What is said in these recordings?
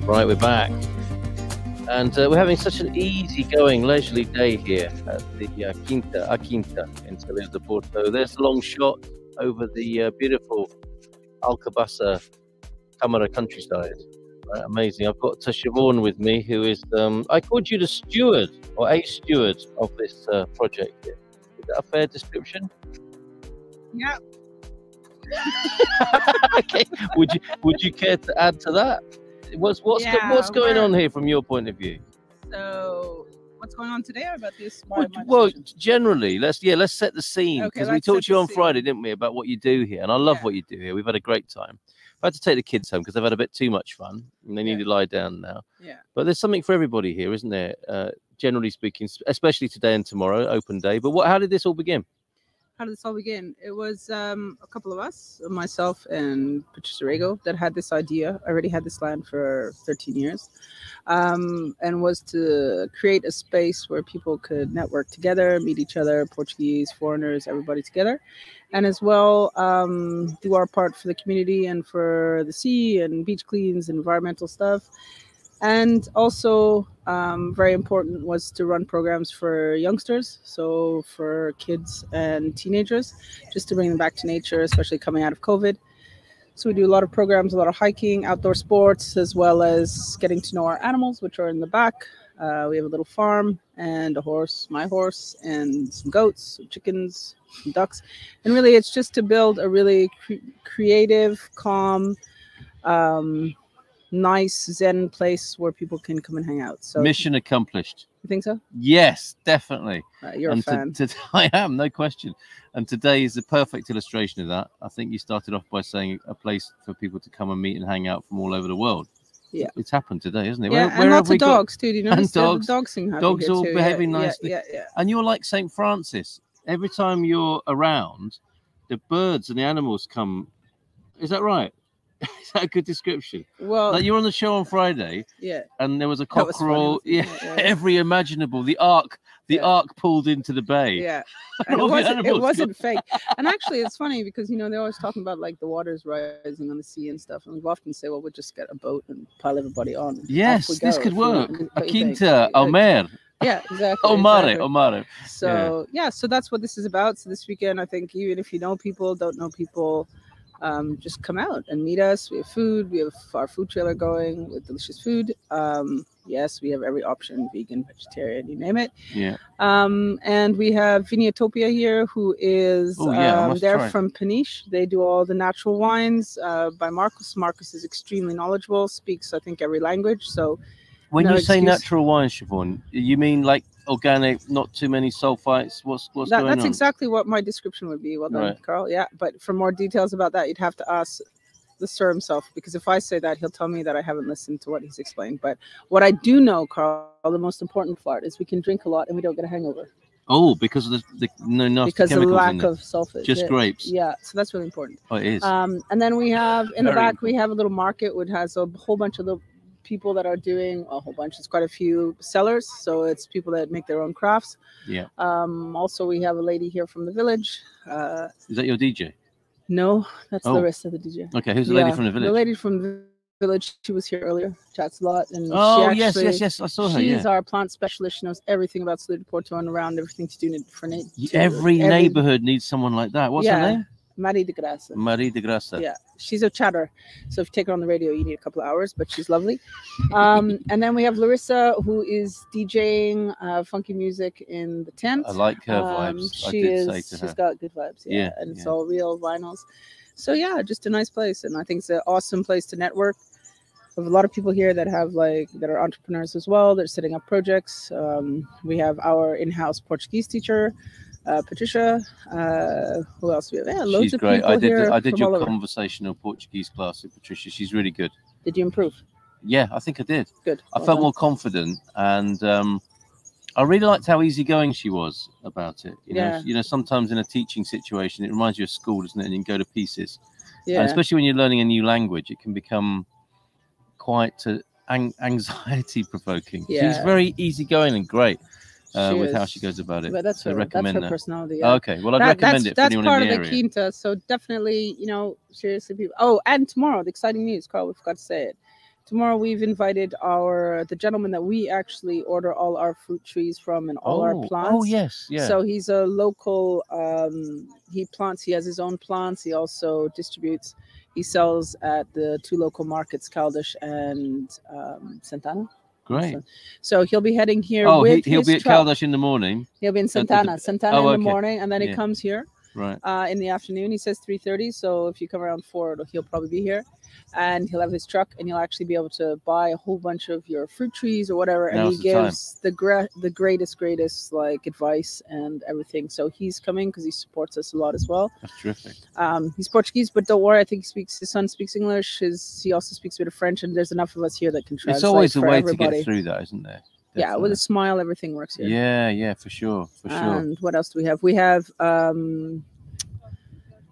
Right, we're back. And we're having such an easy-going, leisurely day here at the A Quinta in Salir de Porto. There's a long shot over the beautiful Alcobaça Câmara countryside. Right, amazing. I've got Siobhan with me, who is, I called you the steward, or a steward of this project here. Is that a fair description? Yeah. Okay. Would you care to add to that? What's going on here from your point of view? So what's going on today about this? Well, generally, let's set the scene, because we talked to you on Friday, didn't we, about what you do here, and I love what you do here. We've had a great time. I had to take the kids home because they've had a bit too much fun and they need to lie down now. Yeah. But there's something for everybody here, isn't there? Generally speaking, especially today and tomorrow, open day. But how did this all begin? How did this all begin? It was a couple of us, myself and Patricia Rego, that had this idea. I already had this land for 13 years, and was to create a space where people could network together, meet each other, Portuguese, foreigners, everybody together, and as well do our part for the community and for the sea and beach cleans and environmental stuff. And also, very important was to run programs for youngsters, so for kids and teenagers, just to bring them back to nature, especially coming out of COVID. So we do a lot of programs, a lot of hiking, outdoor sports, as well as getting to know our animals, which are in the back. We have a little farm and a horse, my horse, and some goats, some chickens, some ducks. And really, it's just to build a really creative, calm, nice Zen place where people can come and hang out. So mission accomplished. You think so? Yes, definitely. You're a fan. I am, no question. And today is the perfect illustration of that. I think you started off by saying a place for people to come and meet and hang out from all over the world. Yeah, it's happened today, isn't it? Yeah, and lots of dogs too. You know, and dogs, dogs all behaving nicely. Yeah. And you're like St. Francis. Every time you're around, the birds and the animals come. Is that right? Is that a good description? Well, like you were on the show on Friday, and there was a cockerel, every imaginable. The ark pulled into the bay. Yeah, and it wasn't fake. And actually, it's funny because they're always talking about like the waters rising on the sea and stuff, and we've often say, well, we'll just get a boat and pile everybody on. Yes, this could work. A Quinta, ao mar. Yeah, exactly. Ao mare. So so that's what this is about. So this weekend, I think even if you know people, don't know people, just come out and meet us. We have food. We have our food trailer going with delicious food. Yes, we have every option, vegan, vegetarian, you name it. Yeah. And we have Viniatopia here, who is they're from Peniche. They do all the natural wines by Marcus. Marcus is extremely knowledgeable, speaks, I think, every language. So when you say natural wines, Siobhan, you mean like organic, not too many sulfites? What's going on? That's exactly what my description would be. Well done, Carl. Yeah, but for more details about that, you'd have to ask the sir himself, because if I say that, he'll tell me that I haven't listened to what he's explained. But what I do know, Carl, the most important part is we can drink a lot and we don't get a hangover. Oh, because of the because of the lack of sulfate. Just grapes. Yeah, so that's really important. Oh, it is. And then we have in the back we have a little market which has a whole bunch of little people that are doing a whole bunch. It's quite a few sellers, so it's people that make their own crafts. Yeah. Also, we have a lady here from the village. Is that your DJ? No, that's the rest of the DJ. Okay, who's the lady from the village? The lady from the village. She was here earlier. Chats a lot, and yes, I saw her. She's our plant specialist. She knows everything about Salir de Porto and around everything to do for nature. Every neighborhood needs someone like that. What's her name? Marie de Graça. Marie de Graça. Yeah, she's a chatter. So if you take her on the radio, you need a couple of hours, but she's lovely. And then we have Larissa, who is DJing funky music in the tent. I like her vibes. She's got good vibes. Yeah, and it's all real vinyls. So yeah, just a nice place, and I think it's an awesome place to network. We have a lot of people here that are entrepreneurs as well. They're setting up projects. We have our in-house Portuguese teacher, Patricia. Who else do we have? Yeah, loads of people here. I did your conversational Portuguese class with Patricia. She's really good. Did you improve? Yeah, I think I did. Good. I felt more confident, and I really liked how easygoing she was about it. You know, sometimes in a teaching situation, it reminds you of school, doesn't it? And you can go to pieces. Yeah. And especially when you're learning a new language, it can become quite anxiety provoking. Yeah. She's very easygoing and great. With how she goes about it. But that's her personality. Yeah. Okay, well, I'd recommend it for anyone in the area. That's part of the Quinta, so definitely, seriously, people. Oh, and tomorrow, the exciting news, Carl, we forgot to say it. Tomorrow we've invited the gentleman that we actually order all our fruit trees from and all our plants. Oh, yes, yeah. So he's a local. He plants. He has his own plants. He also distributes. He sells at the 2 local markets, Caldas and Santana. Great. So he'll be heading here. Oh, with he'll his be at truck. Caldas in the morning. He'll be in Santana in the morning, and then he Yeah. comes here Right. in the afternoon. He says 3:30. So if you come around 4, he'll probably be here, and he'll have his truck, and you'll actually be able to buy a whole bunch of your fruit trees or whatever. And Now's he the time. gives the greatest like advice and everything. So he's coming because he supports us a lot as well. That's terrific. He's Portuguese, but don't worry. I think his son speaks English. He also speaks a bit of French, and there's enough of us here that can translate. It's always a for way everybody. to get through that, isn't there? Yeah, Definitely. with a smile, everything works here. Yeah, for sure. And what else do we have? We have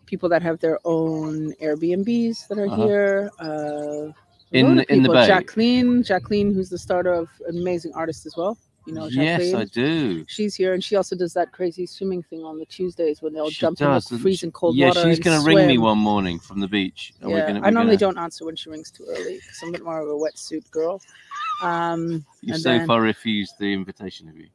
people that have their own Airbnbs that are here. In the Bay. Jacqueline, who's the starter of an amazing artist as well. You know, Jacqueline? Yes, I do. She's here, and she also does that crazy swimming thing on the Tuesdays when they'll jump in the freezing cold water. Yeah, she's going to ring me one morning from the beach. I normally don't answer when she rings too early because I'm a bit more of a wetsuit girl. You've so far refused the invitation, have you?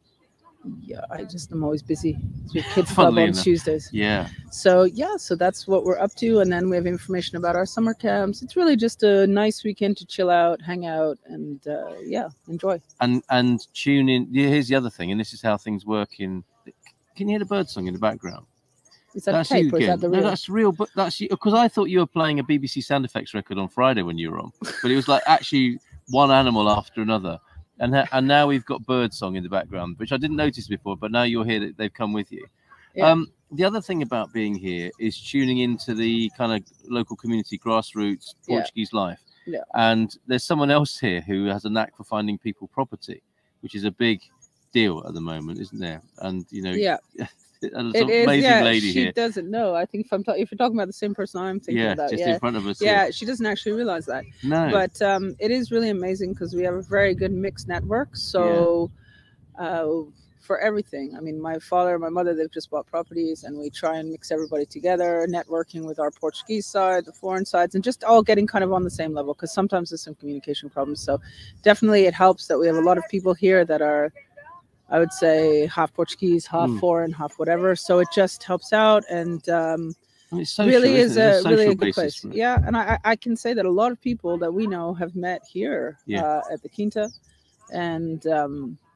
Yeah, I'm always busy. It's your kids club on Tuesdays. Yeah. So that's what we're up to, and then we have information about our summer camps. It's really just a nice weekend to chill out, hang out, and enjoy. And tune in. Here's the other thing, and this is how things work in. Can you hear the bird song in the background? Is that tape or is that the real? No, that's real. But that's because I thought you were playing a BBC sound effects record on Friday when you were on, but it was like actually one animal after another. And now we've got bird song in the background, which I didn't notice before, but now you're here, that they've come with you. Yeah. The other thing about being here is tuning into the kind of local community, grassroots Portuguese life. Yeah. And there's someone else here who has a knack for finding people property, which is a big deal at the moment, isn't there? And an amazing lady she here. She doesn't know. I think if you're talking about the same person I'm thinking about. Just in front of us. Yeah, she doesn't actually realize that. No. But it is really amazing because we have a very good mixed network. So for everything, I mean, my father and my mother, they've just bought properties, and we try and mix everybody together, networking with our Portuguese side, the foreign sides, and just all getting kind of on the same level because sometimes there's some communication problems. So definitely it helps that we have a lot of people here that are, I would say, half Portuguese, half foreign, half whatever. So it just helps out, and it's social, really is really a good place. Right? Yeah, and I can say that a lot of people that we know have met here at the Quinta, and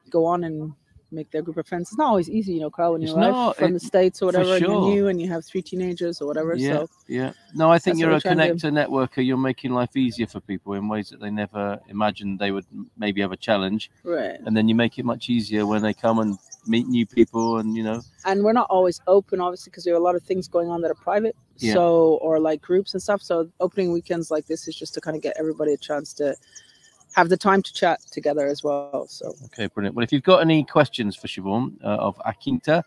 go on and make their group of friends. It's not always easy, you know, Carl, when you arrive from the States or whatever, and you're new and you have 3 teenagers or whatever. No, I think you're a connector, networker. You're making life easier for people in ways that they never imagined they would maybe have a challenge. Right. And then you make it much easier when they come and meet new people, and And we're not always open, obviously, because there are a lot of things going on that are private. Yeah. So, or like groups and stuff. So opening weekends like this is just to kind of get everybody a chance to have the time to chat together as well. So okay, brilliant. Well, if you've got any questions for Siobhan of A Quinta,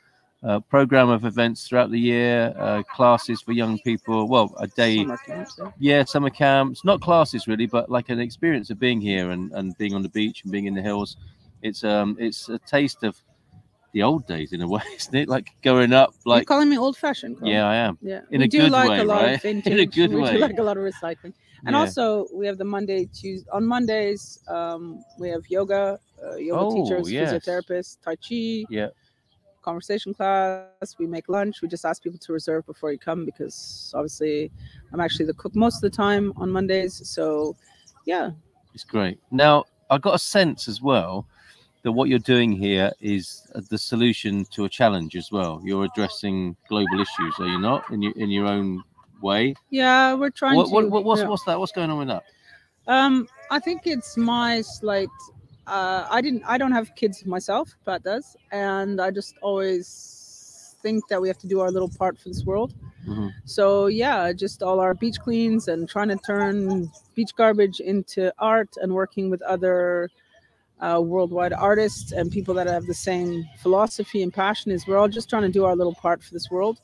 program of events throughout the year, classes for young people, well, a day, summer camps, summer camps, not classes really, but like an experience of being here and being on the beach and being in the hills. It's a taste of the old days in a way, isn't it? Like growing up, like. You're calling me old-fashioned, Carl. Yeah, I am. Yeah, in a good way, a lot right? of vintage. In a good way. We do like a lot of recycling. And also, we have the Tuesday. On Mondays, we have yoga teachers, physiotherapists, Tai Chi, conversation class. We make lunch. We just ask people to reserve before you come because obviously I'm actually the cook most of the time on Mondays. So, yeah. It's great. Now, I got a sense as well that what you're doing here is the solution to a challenge as well. You're addressing global issues, are you not? In your own way. Yeah, we're trying what's that? What's going on with that? I think it's my slight. I don't have kids myself. Pat does, and I just always think that we have to do our little part for this world. Mm-hmm. So yeah, just all our beach cleans and trying to turn beach garbage into art and working with other worldwide artists and people that have the same philosophy and passion as we're all just trying to do our little part for this world.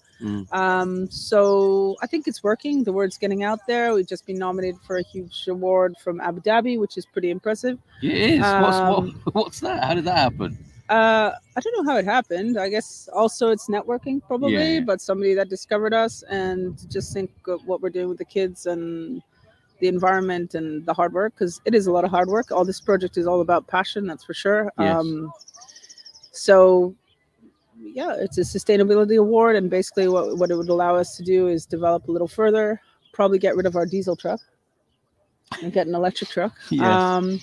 So I think it's working. The word's getting out there. We've just been nominated for a huge award from Abu Dhabi, which is pretty impressive. It is. What's that? How did that happen? I don't know how it happened. I guess also it's networking probably, but somebody that discovered us and just think of what we're doing with the kids and the environment and the hard work, because it is a lot of hard work. All this project is all about passion, that's for sure. Yes. So yeah, it's a sustainability award, and basically what it would allow us to do is develop a little further, probably get rid of our diesel truck and get an electric truck. Yes.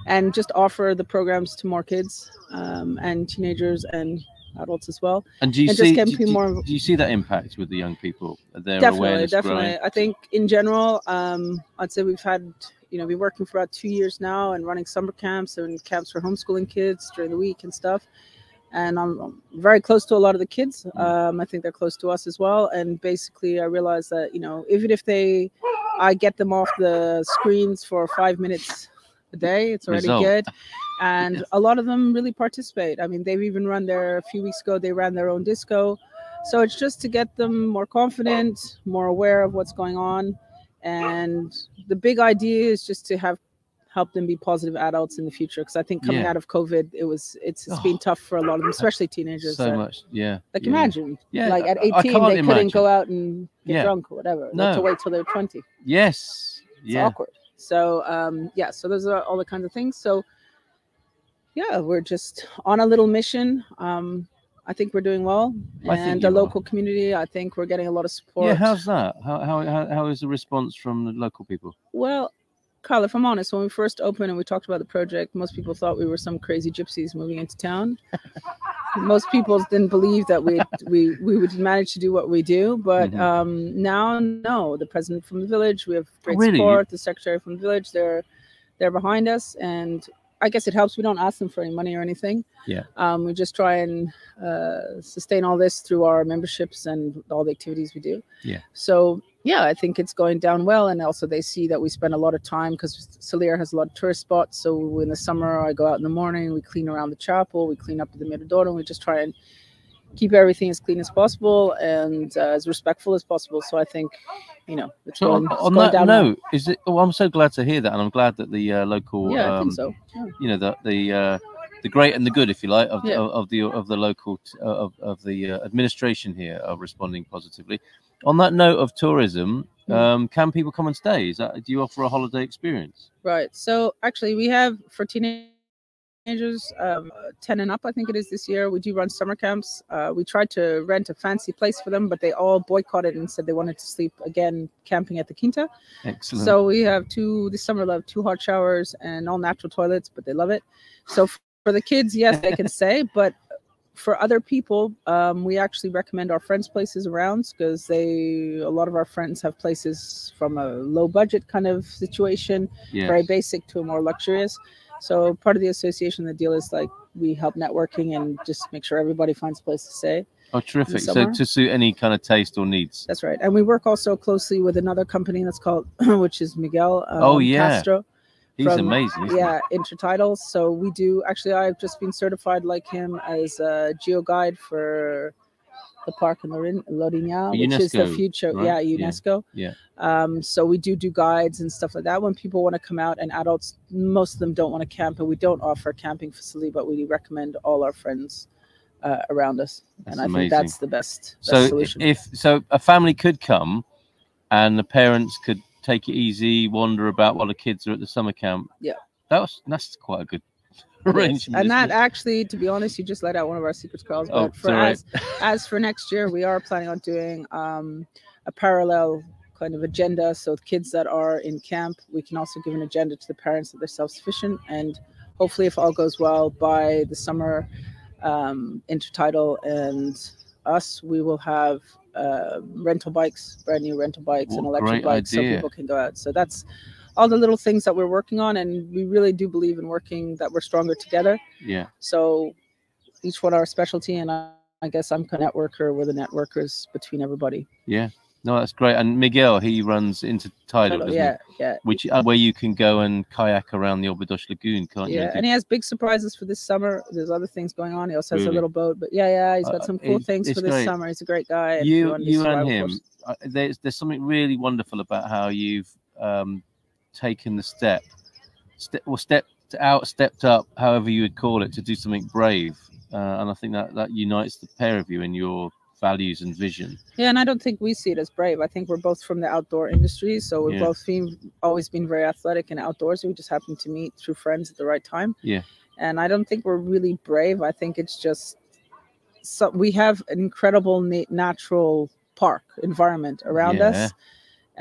And just offer the programs to more kids and teenagers and adults as well. And do you more? Do you see that impact with the young people? Their Definitely, awareness definitely. growing? I think in general, I'd say we've had, been working for about 2 years now and running summer camps and camps for homeschooling kids during the week and stuff. And I'm very close to a lot of the kids. I think they're close to us as well. And basically, I realized that, even if I get them off the screens for 5 minutes a day, it's already good. And a lot of them really participate. I mean, they've even a few weeks ago, they ran their own disco. So it's just to get them more confident, more aware of what's going on. And the big idea is just to help them be positive adults in the future, because I think coming out of COVID, it's been tough for a lot of them, especially teenagers. So much, yeah. Like imagine, like at 18 they couldn't go out and get drunk or whatever. They had to wait till they're 20. Yes, it's awkward. So so those are all the kinds of things. So yeah, we're just on a little mission. I think we're doing well, and the local community, I think we're getting a lot of support. Yeah, how's that? How is the response from the local people? Well, Carl, if I'm honest, when we first opened and we talked about the project, most people thought we were some crazy gypsies moving into town. Most people didn't believe that we would manage to do what we do. But now, no, the president from the village, we have great support. The secretary from the village, they're behind us, and I guess it helps. We don't ask them for any money or anything. Yeah. We just try and sustain all this through our memberships and all the activities we do. Yeah. So yeah, I think it's going down well, and also they see that we spend a lot of time, because Salir has a lot of tourist spots. So in the summer, I go out in the morning, we clean around the chapel, we clean up the Mirador, and we just try and keep everything as clean as possible and as respectful as possible. So I think, it's so going, on that note, is it? Oh, I'm so glad to hear that, and I'm glad that the local, I think so. Yeah. The great and the good, if you like, of the local of the administration here are responding positively. On that note of tourism, can people come and stay? Do you offer a holiday experience? Right. So actually, we have for teenagers 10 and up, I think it is this year. We do run summer camps. We tried to rent a fancy place for them, but they all boycotted and said they wanted to sleep again camping at the Quinta. Excellent. So we have this summer we'll have 2 hot showers and all natural toilets, but they love it. So for the kids, yes, they can stay, but for other people, we actually recommend our friends' places around, because a lot of our friends have places from a low budget kind of situation, very basic to a more luxurious. So part of the association, the deal is like we help networking and just make sure everybody finds a place to stay. Oh, terrific. So to suit any kind of taste or needs. That's right. And we work also closely with another company that's called, which is Miguel Castro. He's amazing. Yeah, Intertitles. So we do, actually, I've just been certified like him as a geo guide for the park in Lourinhã, which is the future. Right? Yeah, UNESCO. Yeah. So we do guides and stuff like that when people want to come out, and adults, most of them don't want to camp, and we don't offer a camping facility, but we recommend all our friends around us. And I think that's the best solution. So a family could come and the parents could take it easy, wander about while the kids are at the summer camp. Yeah. That's quite a good arrangement. And that actually, to be honest, you just let out one of our secrets, Carl. But as for next year, we are planning on doing a parallel kind of agenda. So the kids that are in camp, we can also give an agenda to the parents that they're self-sufficient. And hopefully, if all goes well, by the summer, Intertidal and us, we will have rental bikes, brand new rental bikes and electric bikes, so people can go out. So that's all the little things that we're working on, and we really do believe in working that we're stronger together. Yeah. So each one our specialty, and I guess I'm kind of networker. We're the networkers between everybody. Yeah. No, that's great. And Miguel, he runs Intertidal, doesn't he? Yeah. Which where you can go and kayak around the Obidos Lagoon, can't you? Yeah, and he has big surprises for this summer. There's other things going on. He also has a little boat, but he's got some cool things for this summer. He's a great guy. You and him, there's something really wonderful about how you've taken the stepped up, however you would call it, to do something brave. And I think that unites the pair of you in your values and vision. Yeah, and I don't think we see it as brave. I think we're both from the outdoor industry, so we've both always been very athletic and outdoors. We just happen to meet through friends at the right time. Yeah. And I don't think we're really brave. I think it's just we have an incredible natural park environment around us.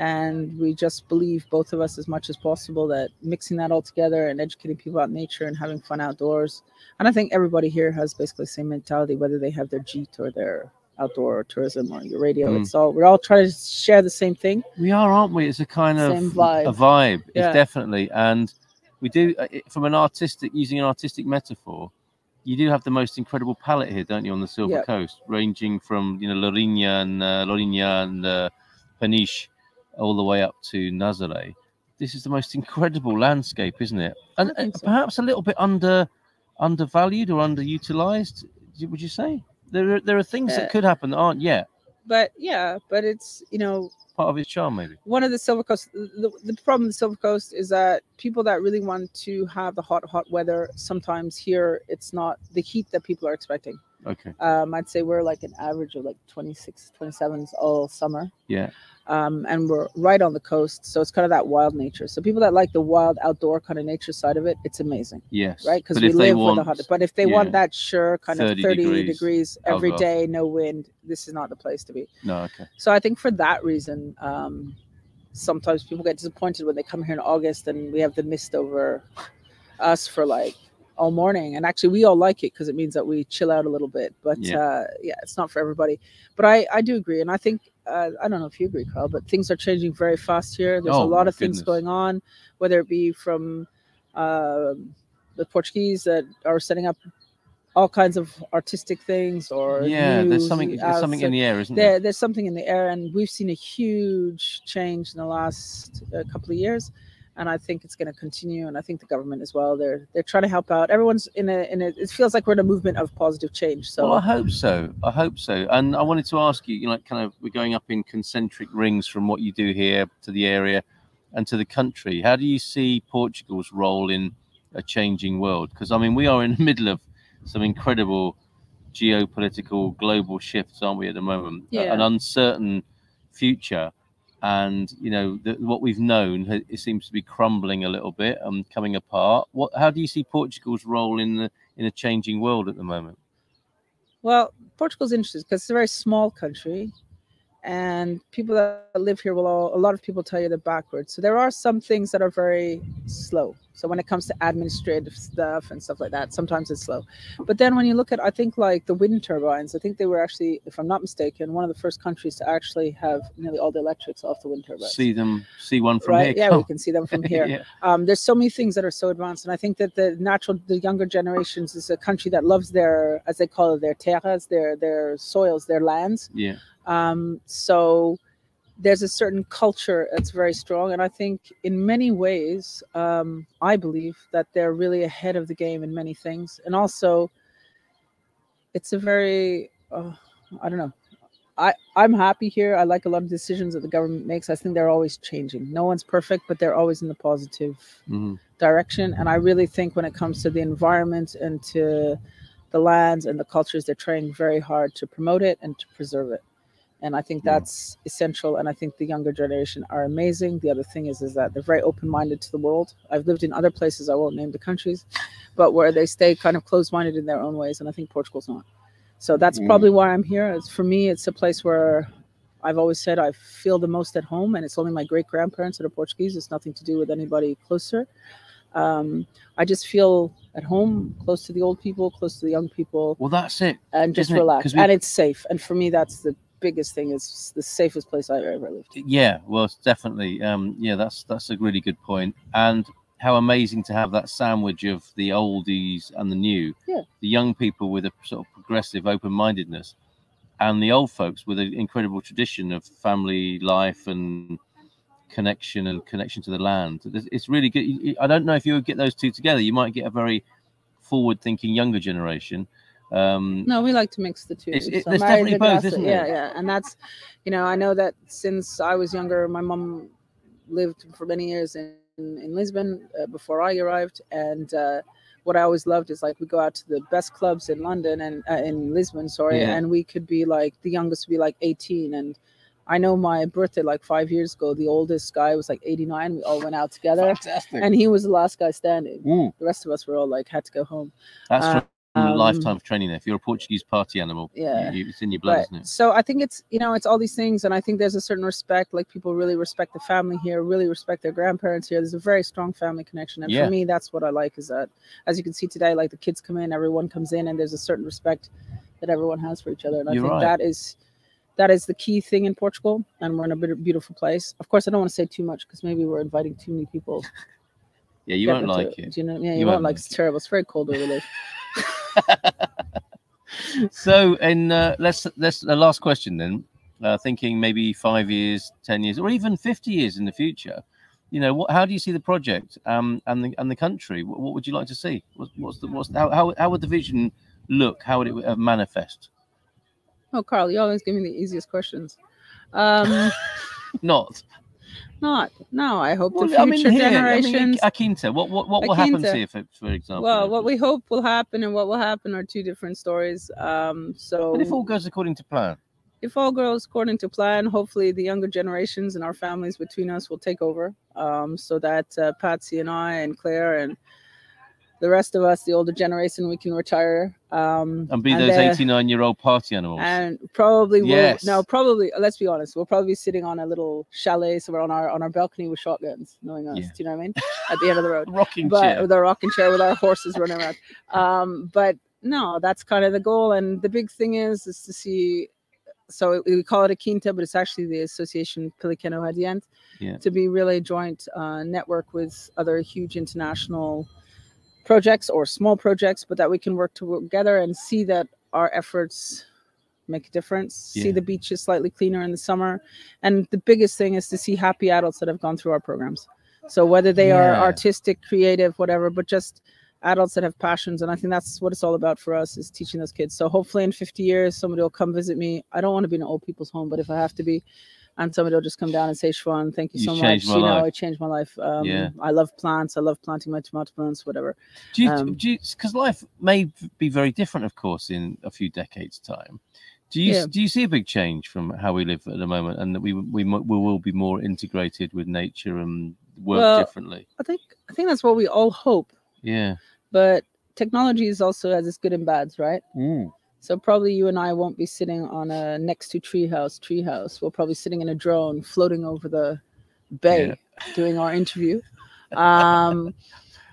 And we just believe, both of us, as much as possible, that mixing that all together and educating people about nature and having fun outdoors. And I think everybody here has basically the same mentality, whether they have their Jeep or their outdoor tourism or your radio. It's all, we're all trying to share the same thing. We are, aren't we? It's a kind of same vibe. A vibe. Yeah. It's definitely. And we do, from an artistic, using an artistic metaphor, you do have the most incredible palette here, don't you, on the Silver Coast, ranging from, you know, Lourinhã and Peniche, all the way up to Nazaré. This is the most incredible landscape, isn't it? And so. Perhaps a little bit undervalued or underutilized. Would you say there are things that could happen that aren't yet? But but it's, you know, part of its charm, maybe. One of the Silver Coast, the problem with the Silver Coast is that people that really want to have the hot weather, sometimes here it's not the heat that people are expecting. Okay. I'd say we're like an average of like 26, 27s all summer. Yeah. And we're right on the coast, so it's kind of that wild nature. So people that like the wild outdoor kind of nature side of it, it's amazing. Yes. Right? Because we live with the hot. But if they want that kind of 30 degrees every day, no wind, this is not the place to be. No, okay. So I think for that reason, sometimes people get disappointed when they come here in August and we have the mist over us for like all morning. And actually we all like it because it means that we chill out a little bit. But it's not for everybody. But I do agree. And I think, I don't know if you agree, Carl, but things are changing very fast here. There's a lot of things going on, whether it be from the Portuguese that are setting up all kinds of artistic things, or there's something in the air, isn't there? There's something in the air, and we've seen a huge change in the last couple of years. And I think it's going to continue, and I think the government as well. They're trying to help out. Everyone's in a. It feels like we're in a movement of positive change. So well, I hope so. And I wanted to ask you, you know, kind of, we're going up in concentric rings from what you do here to the area, and to the country. How do you see Portugal's role in a changing world? Because I mean, we are in the middle of some incredible geopolitical global shifts, aren't we, at the moment? Yeah. An uncertain future. And you know what we've known, it seems to be crumbling a little bit, coming apart. How do you see Portugal's role in a changing world at the moment? Well, Portugal's interesting because it's a very small country, and people that live here a lot of people tell you they're backwards. So there are some things that are very slow. So when it comes to administrative stuff and stuff like that, sometimes it's slow. But then when you look at, I think, like the wind turbines, I think they were actually, if I'm not mistaken, one of the first countries to actually have nearly all the electrics off the wind turbines. See one from here. Yeah, we can see them from here. There's so many things that are so advanced, and I think that the younger generations is a country that loves their, as they call it, their terras, their soils, their lands. Yeah. So there's a certain culture that's very strong, and I think in many ways, I believe that they're really ahead of the game in many things. And also, it's a very, I don't know. I'm happy here. I like a lot of decisions that the government makes. I think they're always changing. No one's perfect, but they're always in the positive direction. And I really think when it comes to the environment and to the lands and the cultures, they're trying very hard to promote it and to preserve it. And I think that's essential. And I think the younger generation are amazing. The other thing is that they're very open-minded to the world. I've lived in other places, I won't name the countries, but where they stay kind of closed-minded in their own ways. And I think Portugal's not. So that's probably why I'm here. For me, it's a place where I've always said I feel the most at home. And it's only my great-grandparents that are Portuguese. It's nothing to do with anybody closer. I just feel at home, close to the old people, close to the young people. Well, that's it. And just relax. And it's safe. And for me, that's the biggest thing. Is the safest place I've ever lived. Yeah, well, it's definitely. That's a really good point. And how amazing to have that sandwich of the oldies and the new. Yeah. The young people with a sort of progressive open-mindedness, and the old folks with an incredible tradition of family life and connection to the land. It's really good. I don't know if you would get those two together. You might get a very forward-thinking younger generation. No, we like to mix the two. There's definitely both, isn't there? Yeah. And that's, I know that since I was younger, my mom lived for many years in Lisbon before I arrived. And what I always loved is like we go out to the best clubs in London and in Lisbon, sorry, Yeah. and we could be like the youngest would be like 18. And I know my birthday like 5 years ago, the oldest guy was like 89. We all went out together. Fantastic. And he was the last guy standing. Mm. The rest of us were all like had to go home. That's from a lifetime of training. If you're a Portuguese party animal, yeah, it's in your blood, isn't it? So I think it's, you know, it's all these things, and I think there's a certain respect. Like people really respect the family here, really respect their grandparents here. There's a very strong family connection, and for me, that's what I like. Is that, as you can see today, like the kids come in, everyone comes in, and there's a certain respect that everyone has for each other, and I think that is the key thing in Portugal, and we're in a beautiful place. Of course, I don't want to say too much because maybe we're inviting too many people. Yeah, you won't like it. Do you know? Yeah, you won't like it. It's terrible. It's very cold where we live. So, and let's the last question then. Thinking maybe 5 years, 10 years, or even 50 years in the future. You know, how do you see the project and the country? What would you like to see? How would the vision look? How would it manifest? Oh, Carl, you always give me the easiest questions. Not. No, I hope the future generations. A Quinta. What will happen here, for example? Well, what we hope will happen and what will happen are two different stories. So, but if all goes according to plan. If all goes according to plan, hopefully the younger generations and our families between us will take over, so that Patsy and I and Claire and the rest of us, the older generation, we can retire and be those 89-year-old party animals. And probably probably, let's be honest, we'll probably be sitting on a little chalet somewhere on our balcony with shotguns, knowing us. Do you know what I mean? At the end of the road, chair with our rocking chair with our horses running around. But no, that's kind of the goal, and the big thing is to see. So we call it a Quinta, but it's actually the Association Pelicano at the end, to be really a joint network with other huge international projects or small projects, but that we can work together and see that our efforts make a difference, see the beaches slightly cleaner in the summer. And the biggest thing is to see happy adults that have gone through our programs. So whether they are artistic, creative, whatever, but just adults that have passions. And I think that's what it's all about for us, is teaching those kids. So hopefully in 50 years, somebody will come visit me. I don't want to be in an old people's home, but if I have to be, and somebody will just come down and say, Siobhan, thank you so much. You know, it changed my life. I love plants. I love planting my tomato plants, whatever. Do you, because life may be very different, of course, in a few decades' time. Do you see a big change from how we live at the moment, and that we will be more integrated with nature and work differently? I think that's what we all hope. Yeah. But technology is also has its good and bads, right? So probably you and I won't be sitting on a next to treehouse. We'll probably be sitting in a drone floating over the bay doing our interview.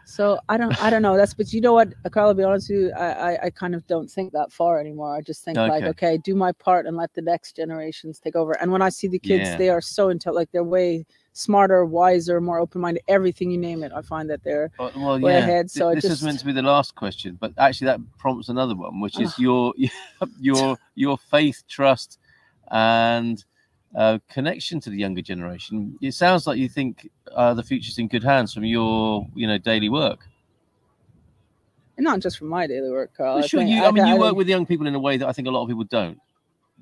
So I don't know. But you know what, Carl, to be honest with you, I kind of don't think that far anymore. I just think like, okay, do my part and let the next generations take over. And when I see the kids, they are so like they're way smarter, wiser, more open-minded, everything you name it. I find that they're way ahead. So this is meant to be the last question, but actually that prompts another one, which is your faith, trust, and connection to the younger generation. It sounds like you think the future's in good hands from your daily work. And not just from my daily work, Carl. Well, sure, you work with young people in a way that I think a lot of people don't.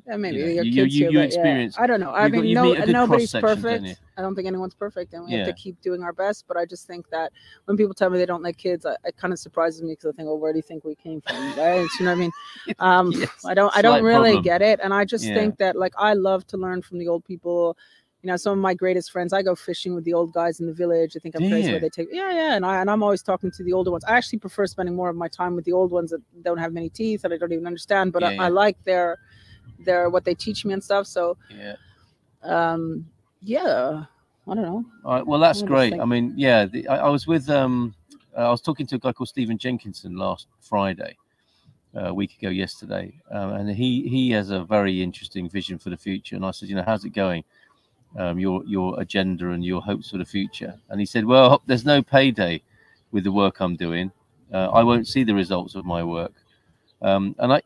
Yeah, maybe you experience. I don't know. I mean, nobody's perfect. I don't think anyone's perfect, and we have to keep doing our best. But I just think that when people tell me they don't like kids, it kind of surprises me, because I think, well, where do you think we came from? Right? You know what I mean? I don't really get it, and I just think that, like, I love to learn from the old people. You know, some of my greatest friends, I go fishing with the old guys in the village. I think I'm crazy where they take. And I'm always talking to the older ones. I actually prefer spending more of my time with the old ones that don't have many teeth and I don't even understand. But I like their what they teach me and stuff. So I don't know. All right, well, that's great. I mean, I was with I was talking to a guy called Stephen Jenkinson last Friday, a week ago yesterday, and he has a very interesting vision for the future. And I said, how's it going, your agenda and your hopes for the future? And he said, well, there's no payday with the work I'm doing. I won't see the results of my work. And I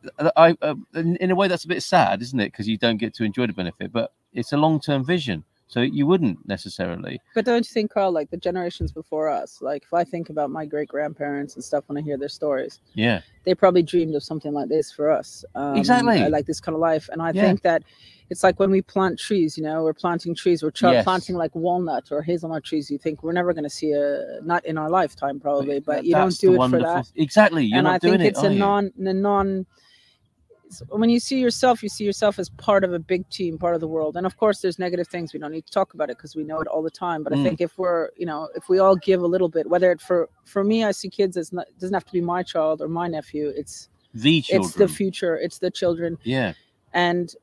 in a way, that's a bit sad, isn't it? Because you don't get to enjoy the benefit, but it's a long-term vision, so you wouldn't necessarily. But don't you think, Carl, like the generations before us, like if I think about my great-grandparents and stuff, when I hear their stories, they probably dreamed of something like this for us. Exactly. Like this kind of life. And I think that it's like when we plant trees, you know, we're planting trees, we're Yes. planting like walnut or hazelnut trees. You think we're never going to see a nut in our lifetime, probably, but you don't That's do the it for wonderful that. Exactly. You're And not I doing think it, it's are you? when you see yourself, you see yourself as part of a big team, part of the world. And of course, there's negative things. We don't need to talk about it because we know it all the time. But I think if we're, you know, if we all give a little bit, whether it for me, I see kids as not, doesn't have to be my child or my nephew. It's the children. It's the future. It's the children. Yeah. And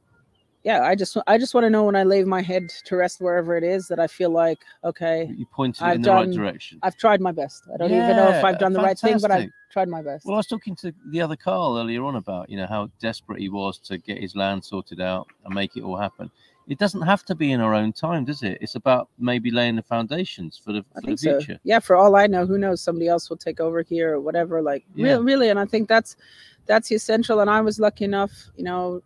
yeah, I just want to know when I lay my head to rest wherever it is that I feel like, okay, You pointed it in the right direction. I've tried my best. I don't even know if I've done the right thing, but I've tried my best. Well, I was talking to the other Carl earlier on about, you know, how desperate he was to get his land sorted out and make it all happen. It doesn't have to be in our own time, does it? It's about maybe laying the foundations for the future. So. Yeah, for all I know, who knows? Somebody else will take over here or whatever. Like, really, and I think that's essential. And I was lucky enough, you know,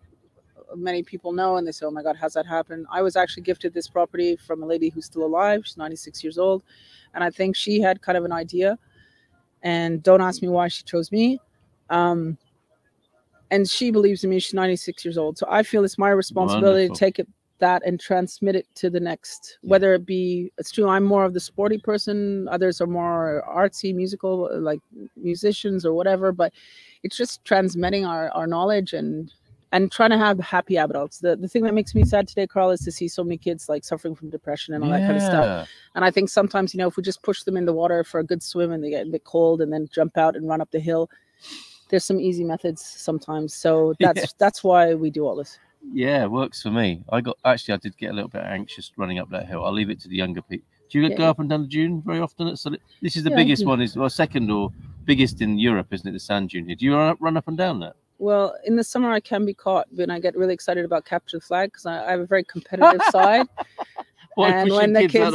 many people know, and they say, oh my God, how's that happen? I was actually gifted this property from a lady who's still alive. She's 96 years old. And I think she had kind of an idea. And don't ask me why she chose me. And she believes in me. She's 96 years old. So I feel it's my responsibility to take that and transmit it to the next, whether it be, it's true, I'm more of the sporty person. Others are more artsy, musical, like musicians or whatever. But it's just transmitting our knowledge and trying to have happy adults. The thing that makes me sad today, Carl, is to see so many kids like suffering from depression and all that kind of stuff. And I think sometimes, you know, if we just push them in the water for a good swim and they get a bit cold and then jump out and run up the hill, there's some easy methods sometimes. So that's why we do all this. Yeah, it works for me. I did get a little bit anxious running up that hill. I'll leave it to the younger people. Do you go up and down the dune very often? This is the biggest one, second or biggest in Europe, isn't it? The sand dune here. Do you run up and down that? Well, in the summer I can be caught, but I get really excited about capture the flag because I have a very competitive side. And when the kids,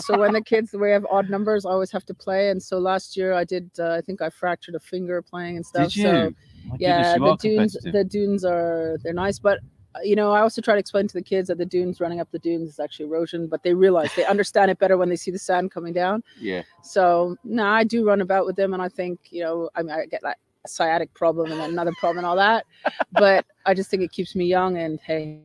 so when the kids, we have odd numbers, I always have to play. And so last year I did, I think I fractured a finger playing and stuff. Did you? So yeah, the dunes they're nice, but you know, I also try to explain to the kids that the dunes, running up the dunes is actually erosion, but they understand it better when they see the sand coming down. Yeah. So no, I do run about with them, and I think, you know, I mean, I get like a sciatic problem and then another problem and all that, but I just think it keeps me young. And hey,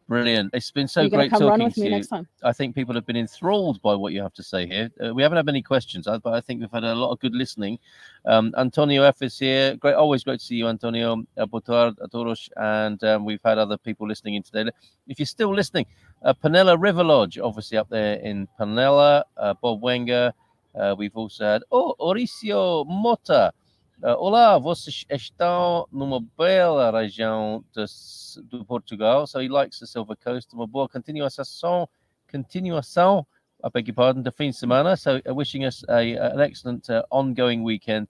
brilliant. It's been so great talking to you. Next time. I think people have been enthralled by what you have to say here. We haven't had many questions, but I think we've had a lot of good listening. Antonio F is here. Always great to see you, Antonio. Botar Atoros, and we've had other people listening in today. If you're still listening, Panella River Lodge, obviously up there in Panella. Bob Wenger. We've also had Mauricio Mota. Olá, vocês estão numa bela região do Portugal. So he likes the Silver Coast. Uma boa continuação, I beg your pardon, de fim de semana. So wishing us an excellent ongoing weekend.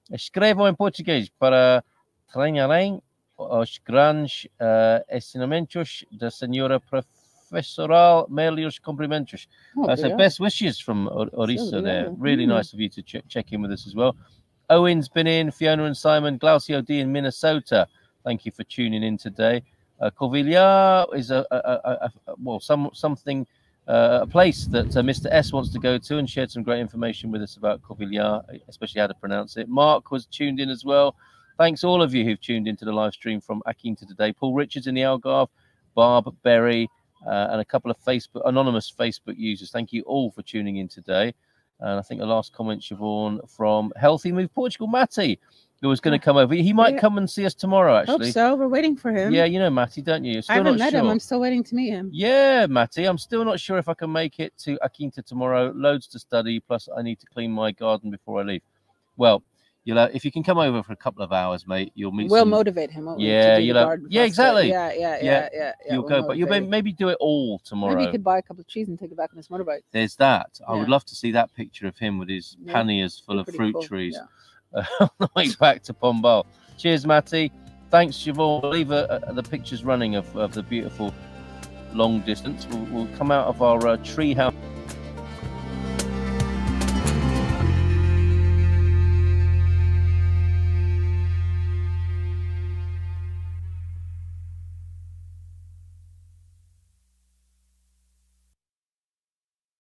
Escrevam em português para treinarem os grandes ensinamentos da senhora professoral. Melhores cumprimentos. So best wishes from Orissa there. Really nice of you to check in with us as well. Owen's been in, Fiona and Simon, Glaucio D in Minnesota. Thank you for tuning in today. Corvillar is a place that Mr. S wants to go to, and shared some great information with us about Corvillar, especially how to pronounce it. Mark was tuned in as well. Thanks all of you who've tuned into the live stream from A Quinta today. Paul Richards in the Algarve, Barb Berry, and a couple of anonymous Facebook users. Thank you all for tuning in today. And I think the last comment, Siobhan, from Healthy Move Portugal, Matty, who was going to come over. He might come and see us tomorrow, actually. Hope so. We're waiting for him. Yeah, you know Matty, don't you? I haven't met him. I'm still waiting to meet him. Yeah, Matty. I'm still not sure if I can make it to A Quinta tomorrow. Loads to study, plus I need to clean my garden before I leave. Well, if you can come over for a couple of hours, mate, you'll meet. We'll motivate him. Exactly. Yeah. You'll go, but you'll maybe do it all tomorrow. Maybe he could buy a couple of trees and take it back on his motorbike. There's that. I would love to see that picture of him with his panniers full of fruit trees on the way back to Pombal. Cheers, Matty. Thanks, Siobhan. We'll leave the pictures running of the beautiful long distance. We'll come out of our tree house.